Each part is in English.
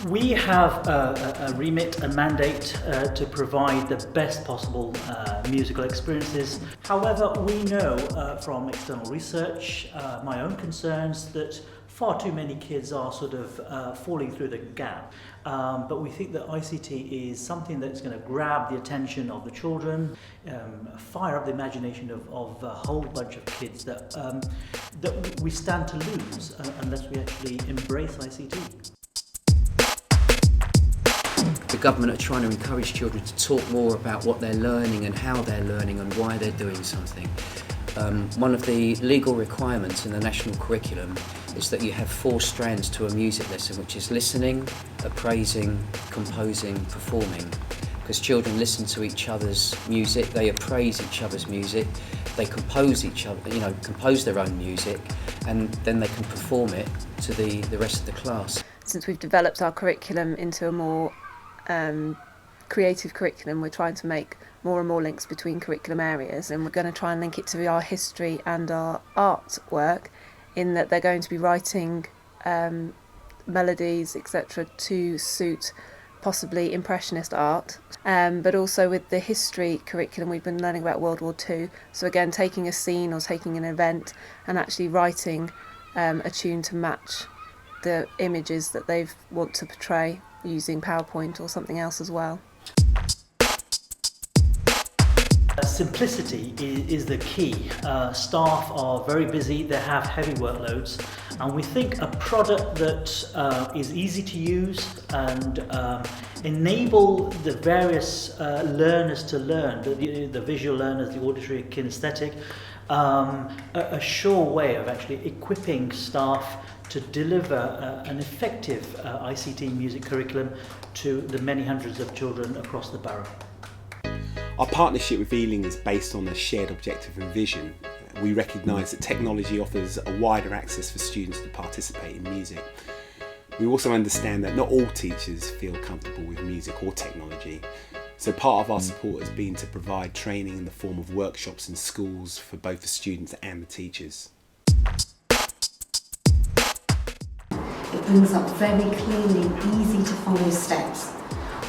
We have a remit, a mandate to provide the best possible musical experiences. However, we know from external research, my own concerns, that far too many kids are sort of falling through the gap. But we think that ICT is something that's going to grab the attention of the children, fire up the imagination of a whole bunch of kids that we stand to lose unless we actually embrace ICT. The government are trying to encourage children to talk more about what they're learning and how they're learning and why they're doing something. One of the legal requirements in the national curriculum is that you have 4 strands to a music lesson, which is listening, appraising, composing, performing. Because children listen to each other's music, they appraise each other's music, they compose compose their own music, and then they can perform it to the rest of the class. Since we've developed our curriculum into a more creative curriculum, we're trying to make more and more links between curriculum areas, and we're going to try and link it to our history and our art work, in that they're going to be writing melodies, etc., to suit possibly Impressionist art. But also with the history curriculum, we've been learning about World War II. So again, taking a scene or taking an event and actually writing a tune to match the images that they want to portray using PowerPoint or something else as well. Simplicity is the key. Staff are very busy, they have heavy workloads, and we think a product that is easy to use and enable the various learners to learn, the visual learners, the auditory, kinesthetic, a sure way of actually equipping staff to deliver an effective ICT music curriculum to the many hundreds of children across the borough. Our partnership with Ealing is based on a shared objective and vision. We recognise that technology offers a wider access for students to participate in music. We also understand that not all teachers feel comfortable with music or technology, so part of our support has been to provide training in the form of workshops in schools for both the students and the teachers. It brings up very clearly easy to follow steps,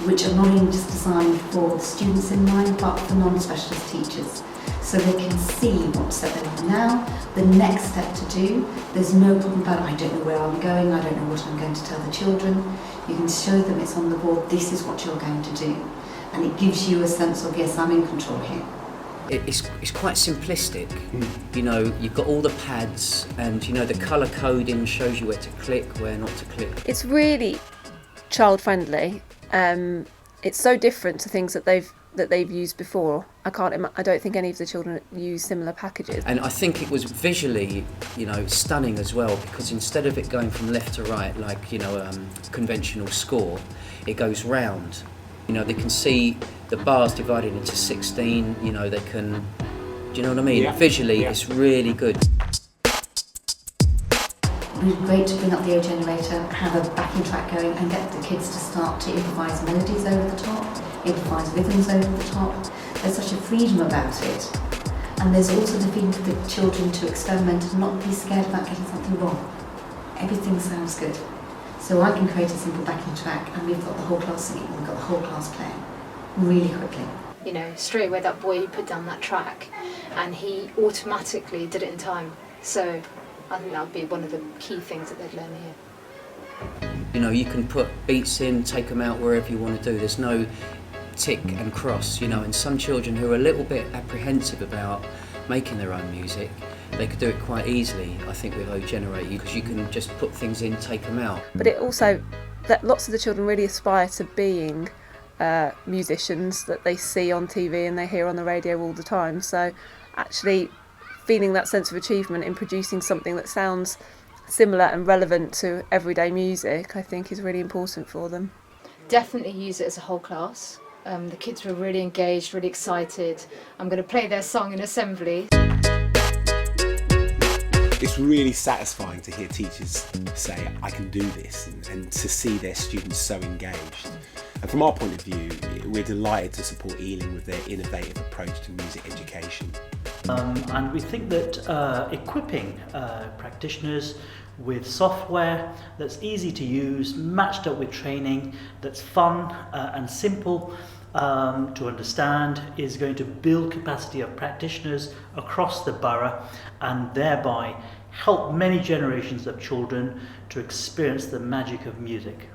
which are not only just designed for the students in mind, but for non-specialist teachers. So they can see what step they're on now, the next step to do. There's no problem about, I don't know where I'm going, I don't know what I'm going to tell the children. You can show them it's on the board, this is what you're going to do. And it gives you a sense of, yes, I'm in control here. It's quite simplistic. You know, you've got all the pads, and you know the colour coding shows you where to click, where not to click. It's really child friendly. It's so different to things that they've used before. I don't think any of the children use similar packages. And I think it was visually, stunning as well, because instead of it going from left to right like conventional score, it goes round. They can see the bars divided into 16. They can. Do you know what I mean? Yeah. Visually, yeah. It's really good. It would be great to bring up the O generator, have a backing track going, and get the kids to start to improvise melodies over the top, improvise rhythms over the top. There's such a freedom about it. And there's also the freedom for the children to experiment and not be scared about getting something wrong. Everything sounds good. So I can create a simple backing track, and we've got the whole class singing, we've got the whole class playing really quickly. Straight away that boy put down that track and he automatically did it in time. So I think that would be one of the key things that they'd learn here. You can put beats in, take them out wherever you want to do. There's no tick and cross, and some children who are a little bit apprehensive about making their own music, they could do it quite easily, I think, with O Generator, because you can just put things in, take them out. But it also, that lots of the children really aspire to being musicians that they see on TV and they hear on the radio all the time. So actually feeling that sense of achievement in producing something that sounds similar and relevant to everyday music, I think is really important for them. Definitely use it as a whole class. The kids were really engaged, really excited. I'm going to play their song in assembly. It's really satisfying to hear teachers say, I can do this, and to see their students so engaged. And from our point of view, we're delighted to support Ealing with their innovative approach to music education. And we think that equipping practitioners with software that's easy to use, matched up with training that's fun and simple to understand, is going to build capacity of practitioners across the borough and thereby help many generations of children to experience the magic of music.